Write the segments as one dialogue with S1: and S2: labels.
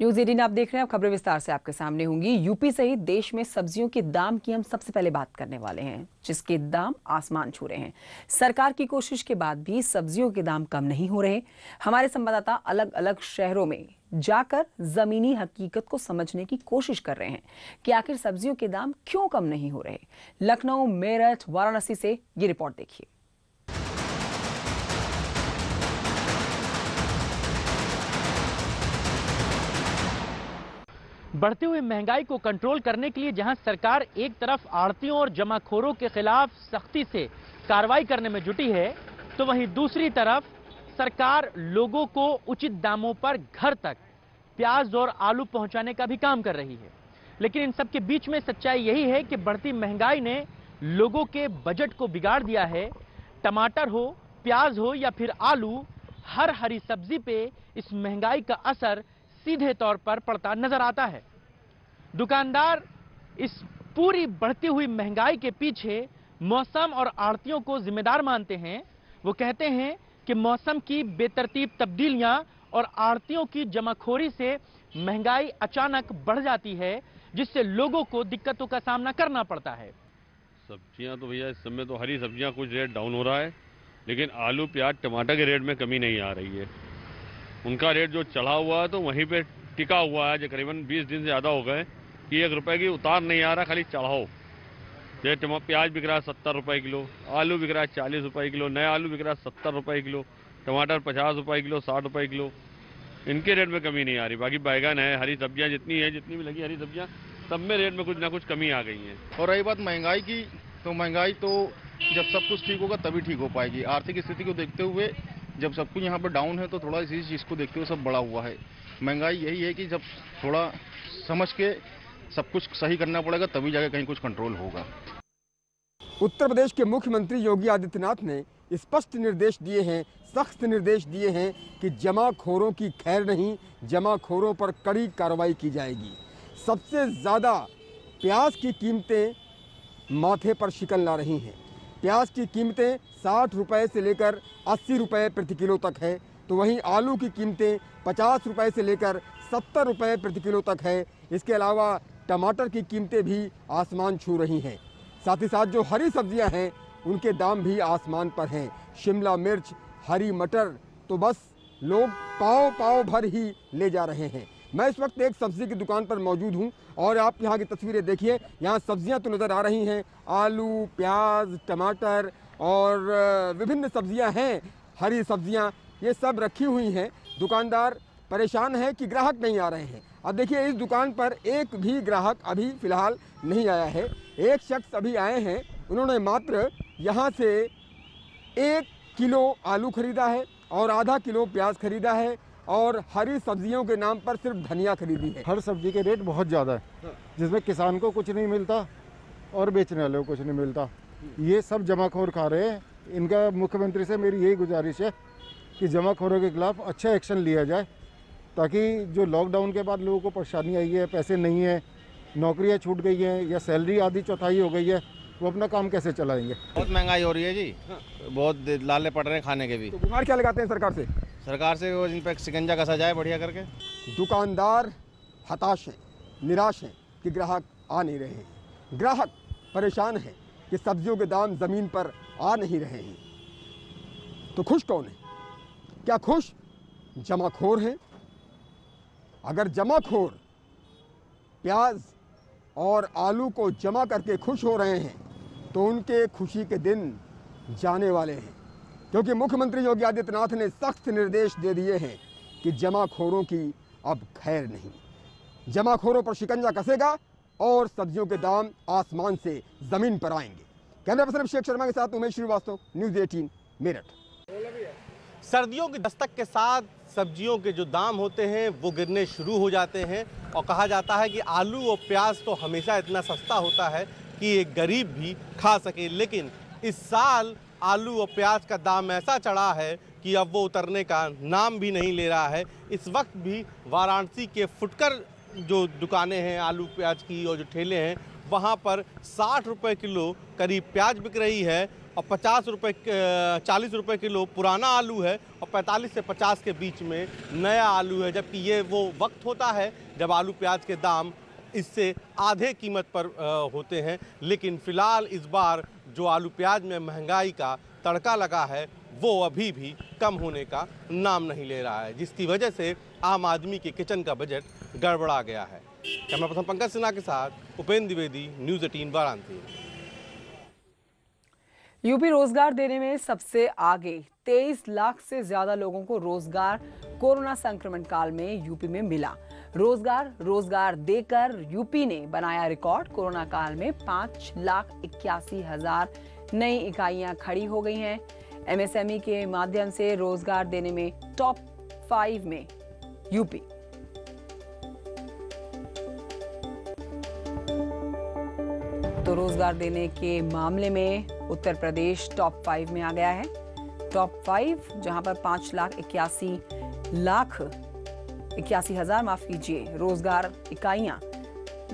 S1: News 18 आप देख रहे हैं। अब खबरें विस्तार से आपके सामने होंगी। यूपी सहित देश में सब्जियों के दाम की हम सबसे पहले बात करने वाले हैं, जिसके दाम आसमान छू रहे हैं। सरकार की कोशिश के बाद भी सब्जियों के दाम कम नहीं हो रहे। हमारे संवाददाता अलग अलग शहरों में जाकर जमीनी हकीकत को समझने की कोशिश कर रहे हैं कि आखिर सब्जियों के दाम क्यों कम नहीं हो रहे। लखनऊ, मेरठ, वाराणसी से ये रिपोर्ट देखिए।
S2: बढ़ती हुई महंगाई को कंट्रोल करने के लिए जहां सरकार एक तरफ आड़तियों और जमाखोरों के खिलाफ सख्ती से कार्रवाई करने में जुटी है, तो वहीं दूसरी तरफ सरकार लोगों को उचित दामों पर घर तक प्याज और आलू पहुंचाने का भी काम कर रही है। लेकिन इन सब के बीच में सच्चाई यही है कि बढ़ती महंगाई ने लोगों के बजट को बिगाड़ दिया है। टमाटर हो, प्याज हो या फिर आलू, हर हरी सब्जी पे इस महंगाई का असर सीधे तौर पर पड़ता नजर आता है। दुकानदार इस पूरी बढ़ती हुई महंगाई के पीछे मौसम और आड़तियों को जिम्मेदार मानते हैं। वो कहते हैं कि मौसम की बेतरतीब तब्दीलियां और आड़तियों की जमाखोरी से महंगाई अचानक बढ़ जाती है, जिससे लोगों को दिक्कतों का सामना करना पड़ता है।
S3: सब्जियां तो भैया इस समय तो हरी सब्जियां कुछ रेट डाउन हो रहा है, लेकिन आलू, प्याज, टमाटर के रेट में कमी नहीं आ रही है। उनका रेट जो चढ़ा हुआ है तो वहीं पे टिका हुआ है। जो करीबन 20 दिन से ज़्यादा हो गए कि 1 रुपए की उतार नहीं आ रहा, खाली चढ़ाओ। जैसे प्याज बिक रहा है 70 रुपए किलो, आलू बिक रहा है 40 रुपए किलो, नया आलू बिक रहा है 70 रुपए किलो, टमाटर 50 रुपए किलो, 60 रुपए किलो। इनके रेट में कमी नहीं आ रही। बाकी बैगन है, हरी सब्जियाँ जितनी है, जितनी भी लगी हरी सब्जियाँ, सब में रेट में कुछ ना कुछ कमी आ गई है।
S4: और रही बात महंगाई की, तो महंगाई तो जब सब कुछ ठीक होगा तभी ठीक हो पाएगी। आर्थिक स्थिति को देखते हुए जब सब कुछ यहाँ पर डाउन है तो थोड़ा इसी चीज़ को देखते हुए सब बढ़ा हुआ है। महंगाई यही है कि जब थोड़ा समझ के सब कुछ सही करना पड़ेगा तभी जाके कहीं कुछ कंट्रोल होगा।
S5: उत्तर प्रदेश के मुख्यमंत्री योगी आदित्यनाथ ने स्पष्ट निर्देश दिए हैं, सख्त निर्देश दिए हैं कि जमाखोरों की खैर नहीं, जमाखोरों पर कड़ी कार्रवाई की जाएगी। सबसे ज़्यादा प्याज की कीमतें माथे पर शिकन ला रही हैं। प्याज की कीमतें 60 रुपये से लेकर 80 रुपये प्रति किलो तक है, तो वहीं आलू की कीमतें 50 रुपये से लेकर 70 रुपये प्रति किलो तक है। इसके अलावा टमाटर की कीमतें भी आसमान छू रही हैं। साथ ही साथ जो हरी सब्जियां हैं उनके दाम भी आसमान पर हैं। शिमला मिर्च, हरी मटर तो बस लोग पाव पाव भर ही ले जा रहे हैं। मैं इस वक्त एक सब्जी की दुकान पर मौजूद हूं और आप यहां की तस्वीरें देखिए। यहां सब्जियां तो नज़र आ रही हैं, आलू, प्याज, टमाटर और विभिन्न सब्जियां हैं, हरी सब्जियां ये सब रखी हुई हैं। दुकानदार परेशान है कि ग्राहक नहीं आ रहे हैं। अब देखिए इस दुकान पर एक भी ग्राहक अभी फ़िलहाल नहीं आया है। एक शख्स अभी आए हैं, उन्होंने मात्र यहाँ से 1 किलो आलू खरीदा है और आधा किलो प्याज खरीदा है और हरी सब्जियों के नाम पर सिर्फ धनिया खरीदी है।
S6: हर सब्जी के रेट बहुत ज़्यादा है, जिसमें किसान को कुछ नहीं मिलता और बेचने वाले को कुछ नहीं मिलता। ये सब जमाखोर खा रहे हैं। इनका मुख्यमंत्री से मेरी यही गुजारिश है कि जमाखोरों के खिलाफ अच्छा एक्शन लिया जाए, ताकि जो लॉकडाउन के बाद लोगों को परेशानी आई है, पैसे नहीं है, नौकरियां छूट गई हैं या सैलरी आधी चौथाई हो गई है, वो अपना काम कैसे चलाएंगे।
S7: बहुत महंगाई हो रही है जी, बहुत लाले पड़ रहे हैं खाने के भी।
S5: तो गुहार क्या लगाते हैं सरकार से?
S7: सरकार से वो इन पर शिकंजा कसा जाए बढ़िया करके।
S5: दुकानदार हताश हैं, निराश हैं कि ग्राहक आ नहीं रहे हैं। ग्राहक परेशान है कि सब्जियों के दाम ज़मीन पर आ नहीं रहे हैं। तो खुश कौन है? क्या खुश जमाखोर हैं? अगर जमाखोर प्याज और आलू को जमा करके खुश हो रहे हैं तो उनके खुशी के दिन जाने वाले हैं, क्योंकि मुख्यमंत्री योगी आदित्यनाथ ने सख्त निर्देश दे दिए हैं कि जमाखोरों की अब खैर नहीं। जमाखोरों पर शिकंजा कसेगा और सब्जियों के दाम आसमान से ज़मीन पर आएंगे। कैमरा पर्सन अभिषेक शर्मा के साथ उमेश श्रीवास्तव, न्यूज़ 18 मेरठ।
S8: सर्दियों की दस्तक के साथ सब्जियों के जो दाम होते हैं वो गिरने शुरू हो जाते हैं और कहा जाता है कि आलू और प्याज तो हमेशा इतना सस्ता होता है कि एक गरीब भी खा सके, लेकिन इस साल आलू और प्याज का दाम ऐसा चढ़ा है कि अब वो उतरने का नाम भी नहीं ले रहा है। इस वक्त भी वाराणसी के फुटकर जो दुकानें हैं आलू प्याज की और जो ठेले हैं, वहाँ पर 60 रुपये किलो करीब प्याज बिक रही है और 40 रुपए किलो पुराना आलू है और 45 से 50 के बीच में नया आलू है, जबकि ये वो वक्त होता है जब आलू प्याज के दाम इससे आधे कीमत पर होते हैं। लेकिन फिलहाल इस बार जो आलू प्याज में महंगाई का तड़का लगा है वो अभी भी कम होने का नाम नहीं ले रहा है, जिसकी वजह से आम आदमी के किचन का बजट गड़बड़ा गया है। कैमरा पर्सन पंकज सिन्हा के साथ उपेंद्र द्विवेदी, न्यूज़ 18 वाराणसी।
S1: यूपी रोजगार देने में सबसे आगे, 23 लाख से ज्यादा लोगों को रोजगार कोरोना संक्रमण काल में यूपी में मिला। रोजगार देकर यूपी ने बनाया रिकॉर्ड। कोरोना काल में 5,81,000 नई इकाइयां खड़ी हो गई हैं। एमएसएमई के माध्यम से रोजगार देने में टॉप 5 में यूपी। तो रोजगार देने के मामले में उत्तर प्रदेश टॉप 5 में आ गया है। टॉप 5 जहां पर 5,81,000 माफ कीजिए रोजगार इकाइयां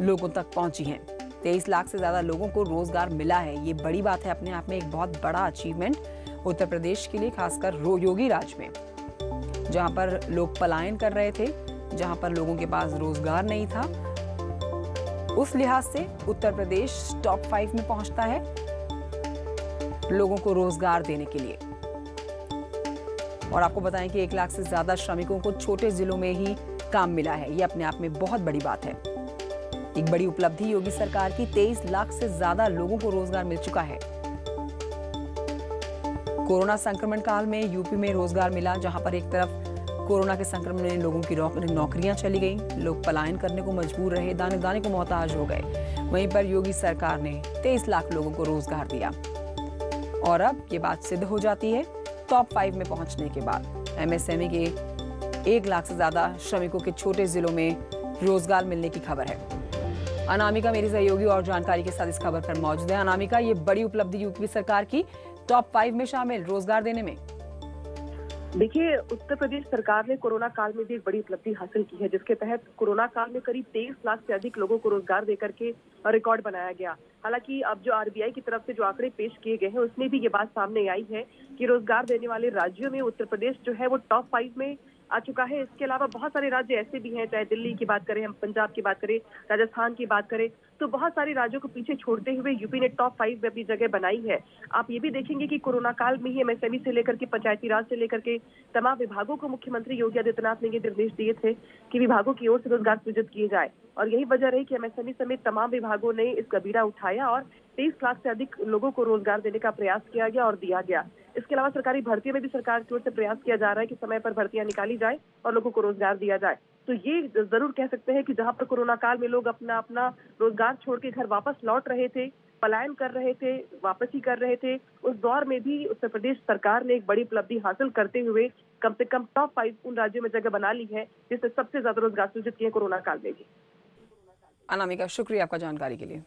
S1: लोगों तक पहुंची हैं। 23 लाख से ज्यादा लोगों को रोजगार मिला है। ये बड़ी बात है, अपने आप में एक बहुत बड़ा अचीवमेंट उत्तर प्रदेश के लिए, खासकर योगी राज में, जहां पर लोग पलायन कर रहे थे, जहां पर लोगों के पास रोजगार नहीं था। उस लिहाज से उत्तर प्रदेश टॉप 5 में पहुंचता है लोगों को रोजगार देने के लिए। और आपको बताएं कि 1 लाख से ज्यादा श्रमिकों को छोटे जिलों में ही काम मिला है। ये अपने आप में बहुत बड़ी बात है, एक बड़ी उपलब्धि योगी सरकार की। 23 लाख से ज्यादा लोगों को रोजगार मिल चुका है। कोरोना संक्रमण काल में यूपी में रोजगार मिला, जहां पर एक तरफ कोरोना के संक्रमण में लोगों की नौकरियां चली गईं, लोग पलायन करने को मजबूर रहे, दाने दाने को मोहताज हो गए। वहीं पर योगी सरकार ने 23 लाख लोगों को रोजगार दिया। और अब ये बात सिद्ध हो जाती है टॉप 5 में पहुंचने के बाद। एमएसएमई के 1 लाख से ज्यादा श्रमिकों के छोटे जिलों में रोजगार मिलने की खबर है। अनामिका मेरी सहयोगी और जानकारी के साथ इस खबर पर मौजूद है। अनामिका, ये बड़ी उपलब्धि यूपी सरकार की, टॉप 5 में शामिल रोजगार देने में।
S9: देखिए, उत्तर प्रदेश सरकार ने कोरोना काल में भी एक बड़ी उपलब्धि हासिल की है, जिसके तहत कोरोना काल में करीब 23 लाख से अधिक लोगों को रोजगार देकर के रिकॉर्ड बनाया गया। हालांकि अब जो आरबीआई की तरफ से जो आंकड़े पेश किए गए हैं उसमें भी ये बात सामने आई है कि रोजगार देने वाले राज्यों में उत्तर प्रदेश जो है वो टॉप 5 में आ चुका है। इसके अलावा बहुत सारे राज्य ऐसे भी हैं, चाहे दिल्ली की बात करें, हम पंजाब की बात करें, राजस्थान की बात करें, तो बहुत सारे राज्यों को पीछे छोड़ते हुए यूपी ने टॉप 5 में अपनी जगह बनाई है। आप ये भी देखेंगे कि कोरोना काल में ही एमएसएमई से लेकर के पंचायती राज से लेकर के तमाम विभागों को मुख्यमंत्री योगी आदित्यनाथ ने ये निर्देश दिए थे कि विभागों की ओर से रोजगार सृजित किए जाए। और यही वजह रही कि एमएसएमई समेत तमाम विभागों ने इसका बीड़ा उठाया और 23 लाख से अधिक लोगों को रोजगार देने का प्रयास किया गया और दिया गया। इसके अलावा सरकारी भर्तियों में भी सरकार की ओर से प्रयास किया जा रहा है कि समय पर भर्तियां निकाली जाए और लोगों को रोजगार दिया जाए। तो ये जरूर कह सकते हैं कि जहां पर कोरोना काल में लोग अपना रोजगार छोड़ के घर वापस लौट रहे थे, पलायन कर रहे थे, वापसी कर रहे थे, उस दौर में भी उत्तर प्रदेश सरकार ने एक बड़ी उपलब्धि हासिल करते हुए कम से कम टॉप 5 उन राज्यों में जगह बना ली है जिससे सबसे ज्यादा रोजगार सृजित किए कोरोना काल में भी।
S1: अनामिका, शुक्रिया आपका जानकारी के लिए।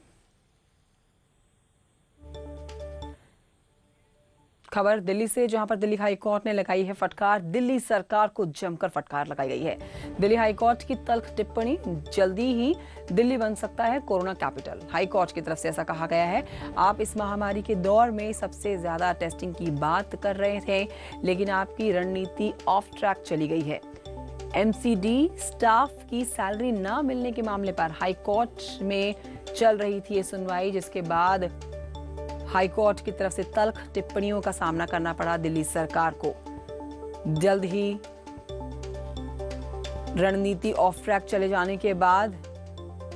S1: खबर दिल्ली से, जहां पर दिल्ली हाई कोर्ट ने लगाई है फटकार। दिल्ली सरकार को जमकर फटकार लगाई गई है। दिल्ली हाई कोर्ट की तल्ख टिप्पणी, जल्दी ही दिल्ली बन सकता है कोरोना कैपिटल। हाई कोर्ट की तरफ से ऐसा कहा गया है, आप इस महामारी के दौर में सबसे ज्यादा टेस्टिंग की बात कर रहे थे, लेकिन आपकी रणनीति ऑफ ट्रैक चली गई है। एमसीडी स्टाफ की सैलरी न मिलने के मामले पर हाई कोर्ट में चल रही थी ये सुनवाई, जिसके बाद हाई कोर्ट की तरफ से तल्ख टिप्पणियों का सामना करना पड़ा दिल्ली सरकार को। जल्द ही रणनीति ऑफ ट्रैक चले जाने के बाद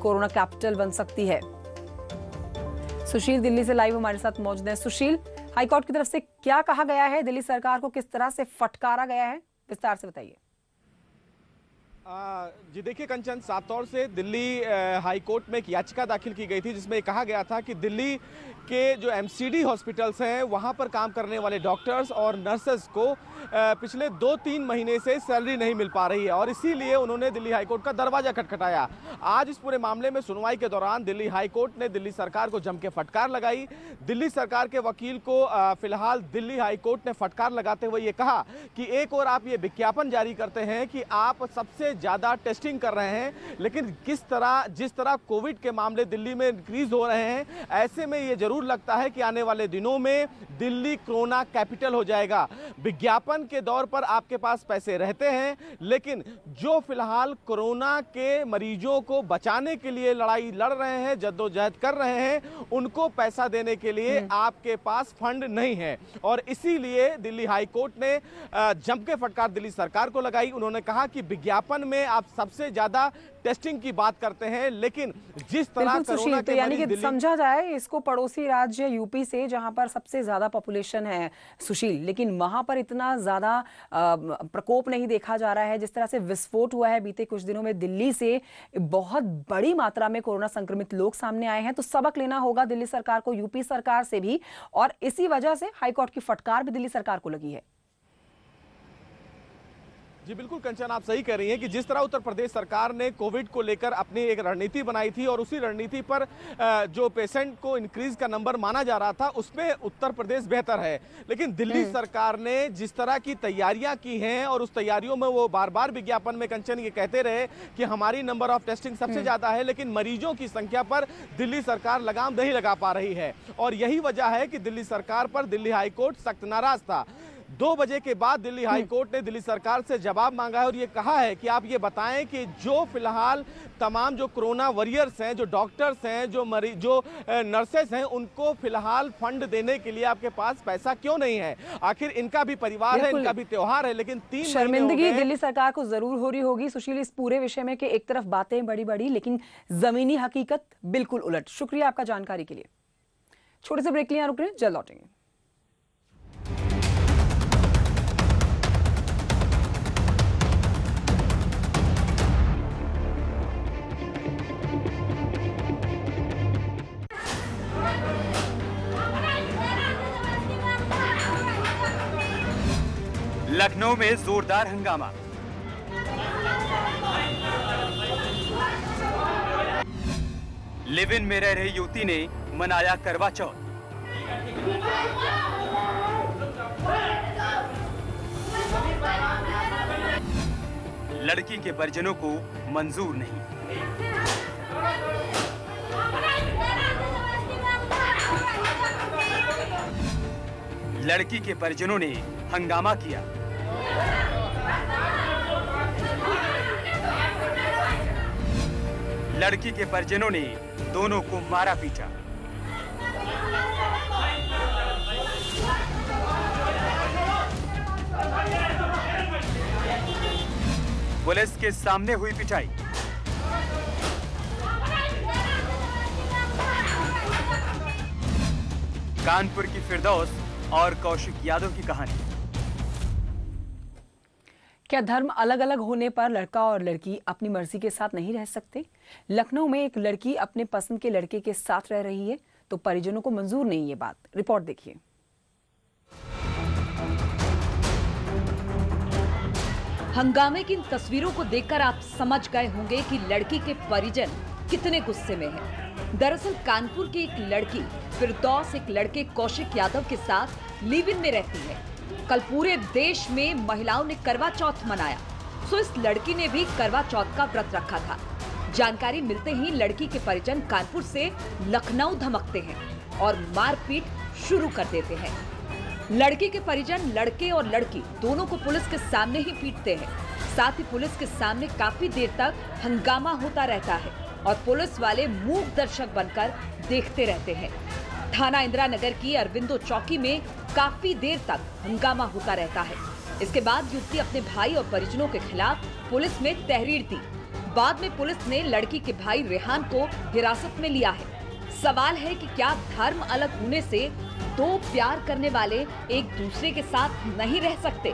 S1: कोरोना कैपिटल बन सकती है। सुशील दिल्ली से लाइव हमारे साथ मौजूद हैं। सुशील, हाई कोर्ट की तरफ से क्या कहा गया है, दिल्ली सरकार को किस तरह से फटकारा गया है, विस्तार से बताइए।
S7: जी देखिए कंचन, साफ तौर से दिल्ली हाई कोर्ट में एक याचिका दाखिल की गई थी जिसमें कहा गया था कि दिल्ली के जो एमसीडी हॉस्पिटल्स हैं वहां पर काम करने वाले डॉक्टर्स और नर्सेस को पिछले 2-3 महीने से सैलरी नहीं मिल पा रही है और इसीलिए उन्होंने दिल्ली हाई कोर्ट का दरवाजा खटखटाया। आज इस पूरे मामले में सुनवाई के दौरान दिल्ली हाई कोर्ट ने दिल्ली सरकार को जम के फटकार लगाई। दिल्ली सरकार के वकील को फिलहाल दिल्ली हाई कोर्ट ने फटकार लगाते हुए ये कहा कि एक और आप ये विज्ञापन जारी करते हैं कि आप सबसे ज़्यादा टेस्टिंग कर रहे हैं, लेकिन जिस तरह कोविड के मामले दिल्ली में इंक्रीज हो रहे हैं, ऐसे में ये जरूर लगता है कि आने वाले दिनों में दिल्ली कोरोना कैपिटल हो जाएगा। विज्ञापन के दौर पर आपके पास पैसे रहते हैं, लेकिन जो फिलहाल कोरोना के मरीजों को बचाने के लिए लड़ाई लड़ रहे हैं, जद्दोजहद कर रहे हैं, उनको पैसा देने के लिए आपके पास फंड नहीं है। और इसीलिए दिल्ली हाई कोर्ट ने जम के फटकार दिल्ली सरकार को लगाई। उन्होंने कहा कि विज्ञापन में आप सबसे ज्यादा टेस्टिंग की बात करते हैं, लेकिन जिस तरह कोरोना के
S1: यानी कि समझा जाए इसको पड़ोसी राज्य यूपी से, जहां पर सबसे ज्यादा पॉपुलेशन है सुशील, लेकिन वहां पर इतना ज्यादा प्रकोप नहीं देखा जा रहा है। जिस तरह से विस्फोट हुआ है बीते कुछ दिनों में दिल्ली से, बहुत बड़ी मात्रा में कोरोना संक्रमित लोग सामने आए हैं, तो सबक लेना होगा दिल्ली सरकार को, यूपी सरकार से भी, और इसी वजह से हाईकोर्ट की फटकार भी दिल्ली सरकार को लगी है।
S7: जी बिल्कुल कंचन, आप सही कह रही हैं कि जिस तरह उत्तर प्रदेश सरकार ने कोविड को लेकर अपनी एक रणनीति बनाई थी और उसी रणनीति पर जो पेशेंट को इंक्रीज का नंबर माना जा रहा था, उसमें उत्तर प्रदेश बेहतर है। लेकिन दिल्ली सरकार ने जिस तरह की तैयारियां की हैं और उस तैयारियों में वो बार बार विज्ञापन में कंचन ये कहते रहे कि हमारी नंबर ऑफ टेस्टिंग सबसे ज्यादा है, लेकिन मरीजों की संख्या पर दिल्ली सरकार लगाम नहीं लगा पा रही है। और यही वजह है कि दिल्ली सरकार पर दिल्ली हाईकोर्ट सख्त नाराज था। 2 बजे के बाद दिल्ली हाई कोर्ट ने दिल्ली सरकार से जवाब मांगा है और ये कहा है कि आप ये बताएं कि जो फिलहाल तमाम जो कोरोना वॉरियर्स हैं, जो डॉक्टर्स हैं, जो नर्सेस हैं, उनको फिलहाल फंड देने के लिए आपके पास पैसा क्यों नहीं है? आखिर इनका भी परिवार है, इनका भी त्योहार है, लेकिन 3
S1: शर्मिंदगी दिल्ली सरकार को जरूर हो रही होगी सुशील इस पूरे विषय में कि एक तरफ बातें बड़ी बड़ी, लेकिन जमीनी हकीकत बिल्कुल उलट। शुक्रिया आपका जानकारी के लिए। छोटे से ब्रेक लिए रुक रहे हैं, जल्द लौटेंगे।
S10: लखनऊ में जोरदार हंगामा। लिव इन में रह रही युवती ने मनाया करवा चौथ। लड़की के परिजनों को मंजूर नहीं। लड़की के परिजनों ने हंगामा किया। लड़की के परिजनों ने दोनों को मारा पीटा। पुलिस के सामने हुई पिटाई। कानपुर की फिरदौस और कौशिक यादव की कहानी।
S1: क्या धर्म अलग अलग होने पर लड़का और लड़की अपनी मर्जी के साथ नहीं रह सकते? लखनऊ में एक लड़की अपने पसंद के लड़के के साथ रह रही है तो परिजनों को मंजूर नहीं ये बात। रिपोर्ट देखिए।
S11: हंगामे की इन तस्वीरों को देखकर आप समझ गए होंगे कि लड़की के परिजन कितने गुस्से में हैं। दरअसल कानपुर की एक लड़की फिरदौस एक लड़के कौशिक यादव के साथ लिव इन में रहती है। कल पूरे देश में महिलाओं ने करवा चौथ मनाया, सो इस लड़की ने भी करवा चौथ का व्रत रखा था। जानकारी मिलते ही लड़की के परिजन कानपुर से लखनऊ धमकते हैं और मारपीट शुरू कर देते हैं। लड़की के परिजन लड़के और लड़की दोनों को पुलिस के सामने ही पीटते हैं। साथ ही पुलिस के सामने काफी देर तक हंगामा होता रहता है और पुलिस वाले मूक दर्शक बनकर देखते रहते हैं। थाना इंदिरा नगर की अरविंदो चौकी में काफी देर तक हंगामा होता रहता है। इसके बाद युवती अपने भाई और परिजनों के खिलाफ पुलिस में तहरीर दी। बाद में पुलिस ने लड़की के भाई रेहान को हिरासत में लिया है। सवाल है कि क्या धर्म अलग होने से दो प्यार करने वाले एक दूसरे के साथ नहीं रह सकते?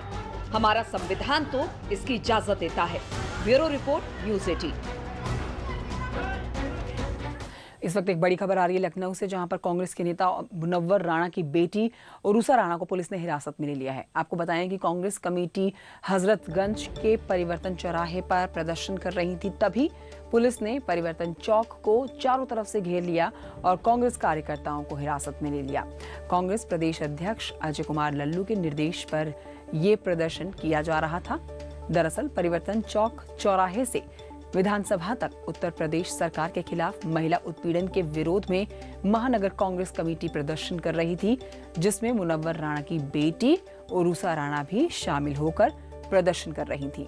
S11: हमारा संविधान तो इसकी इजाजत देता है। Bureau report, news 18।
S1: इस वक्त एक बड़ी खबर आ रही है लखनऊ से, जहां पर कांग्रेस के नेता मुनव्वर राणा की बेटी उरूसा राणा को पुलिस ने हिरासत में ले लिया है। आपको बताएं कि कांग्रेस कमेटी हजरतगंज के परिवर्तन चौराहे पर प्रदर्शन कर रही थी, तभी पुलिस ने परिवर्तन चौक को चारों तरफ से घेर लिया और कांग्रेस कार्यकर्ताओं को हिरासत में ले लिया। कांग्रेस प्रदेश अध्यक्ष अजय कुमार लल्लू के निर्देश पर यह प्रदर्शन किया जा रहा था। दरअसल परिवर्तन चौक चौराहे से विधानसभा तक उत्तर प्रदेश सरकार के खिलाफ महिला उत्पीड़न के विरोध में महानगर कांग्रेस कमेटी प्रदर्शन कर रही थी, जिसमें मुनव्वर राणा की बेटी उरूसा राणा भी शामिल होकर प्रदर्शन कर रही थी।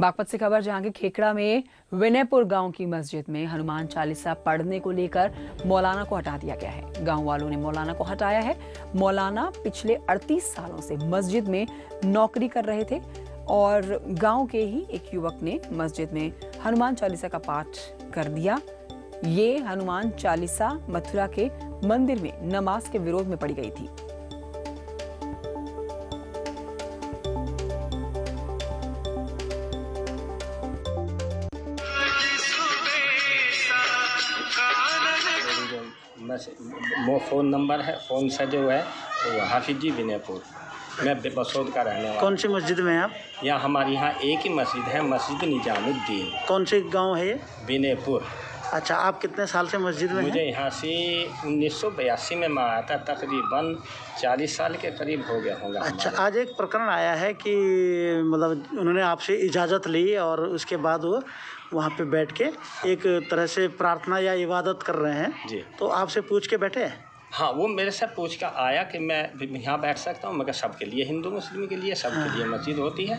S1: बागपत से खबर, जहां के खेकड़ा में विनयपुर गांव की मस्जिद में हनुमान चालीसा पढ़ने को लेकर मौलाना को हटा दिया गया है। गांव वालों ने मौलाना को हटाया है। मौलाना पिछले 38 सालों से मस्जिद में नौकरी कर रहे थे और गांव के ही एक युवक ने मस्जिद में हनुमान चालीसा का पाठ कर दिया। ये हनुमान चालीसा मथुरा के मंदिर में नमाज के विरोध में पढ़ी गई थी।
S12: वो फ़ोन नंबर है, फ़ोन से जो है वो हाफिज जी विनयपुर, मैं बसोद का रहने वाला।
S13: कौन सी मस्जिद में हैं आप?
S12: यहाँ हमारे यहाँ एक ही मस्जिद है, मस्जिद निजामुद्दीन।
S13: कौन से गांव है ये?
S12: विनयपुर।
S13: अच्छा, आप कितने साल से मस्जिद में हैं?
S12: मुझे यहाँ से 1982 में मैं आया था, तकरीबन 40 साल के करीब हो गया होगा।
S13: अच्छा, आज एक प्रकरण आया है कि मतलब उन्होंने आपसे इजाज़त ली और उसके बाद वो वहाँ पे बैठ के एक तरह से प्रार्थना या इबादत कर रहे हैं
S12: जी, तो
S13: आपसे पूछ के बैठे हैं?
S12: हाँ, वो मेरे से पूछ कर आया कि मैं यहाँ बैठ सकता हूँ। मगर सबके लिए, हिंदू मुस्लिम के लिए सबके लिए मस्जिद होती है।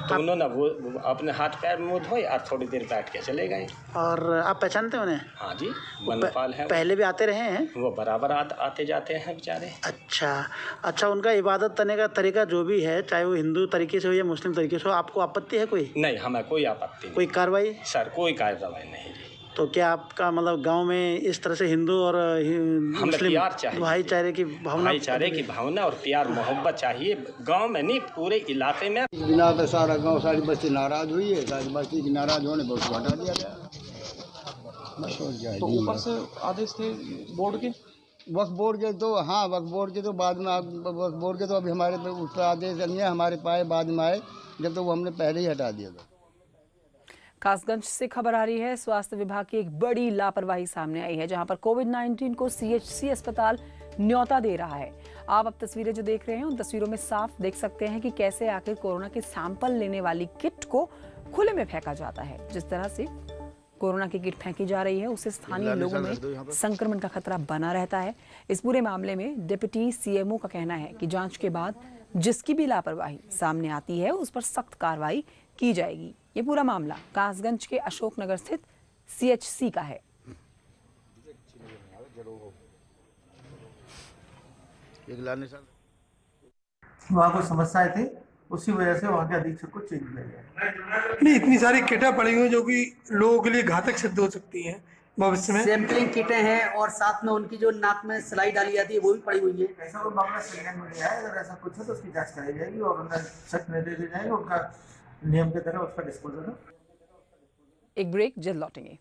S12: तो उन्होंने वो अपने हाथ पैर मुँह धोए और थोड़ी देर बैठ के चले गए।
S13: और आप पहचानते हैं उन्हें?
S12: हाँ जी, वनपाल है।
S13: पहले भी आते रहे हैं?
S12: वो बराबर आते जाते हैं बेचारे।
S13: अच्छा, उनका इबादत करने का तरीका जो भी है, चाहे वो हिंदू तरीके से हो या मुस्लिम तरीके से हो, आपको आपत्ति है कोई?
S12: नहीं, हमें कोई आपत्ति नहीं।
S13: कोई कार्रवाई?
S12: सर, कोई कार्रवाई नहीं जी।
S13: तो क्या आपका मतलब गांव में इस तरह से हिंदू और मुस्लिम भाईचारे की
S12: भावना और प्यार मोहब्बत चाहिए गांव में, नहीं पूरे इलाके में।
S14: बिना तो सारा गांव, सारी बस्ती नाराज हुई है। सारी बस्ती की नाराज होने पर उसको हटा दिया गया।
S7: तो ऊपर से आदेश थे बोर्ड के?
S14: वक्फ बोर्ड के तो हाँ, वक्फ बोर्ड के तो बाद में, वक्फ बोर्ड के तो अभी हमारे पे उस पर आदेश नहीं है, हमारे पाए बाद में आए, जब तो वो हमने पहले ही हटा दिया था।
S1: कासगंज से खबर आ रही है, स्वास्थ्य विभाग की एक बड़ी लापरवाही सामने आई है, जहां पर कोविड-19 को CHC अस्पताल न्योता दे रहा है। आप अब तस्वीरें जो देख रहे हैं, उन तस्वीरों में साफ देख सकते हैं कि कैसे आखिर कोरोना के सैंपल लेने वाली किट को खुले में फेंका जाता है। जिस तरह से कोरोना की किट फेंकी जा रही है, उससे स्थानीय लोगों में संक्रमण का खतरा बना रहता है। इस पूरे मामले में डिप्टी CMO का कहना है कि जांच के बाद जिसकी भी लापरवाही सामने आती है, उस पर सख्त कार्रवाई की जाएगी। ये पूरा मामला कासगंज के अशोकनगर स्थित CHC का है।
S15: वहाँ कुछ समस्याएं थी, उसी वजह से वहाँ के अधीक्षक को चेंज किया गया। नहीं, इतनी सारी किटें पड़ी हुई जो कि लोगों के लिए घातक सिद्ध हो सकती हैं भविष्य में।
S16: सैंपलिंग किटें हैं और साथ में उनकी जो नाक में सिलाई डाली जाती है वो भी पड़ी हुई है।
S15: ऐसा कोई मामला संज्ञान में लिया है, अगर ऐसा कुछ है तो उसकी जांच कराई जाएगी और उन्हें सख्त निर्देश दिए जाएंगे, उनका नियम के तरह उसका डिस्पोजल।
S1: एक ब्रेक, जल्द लौटेंगे।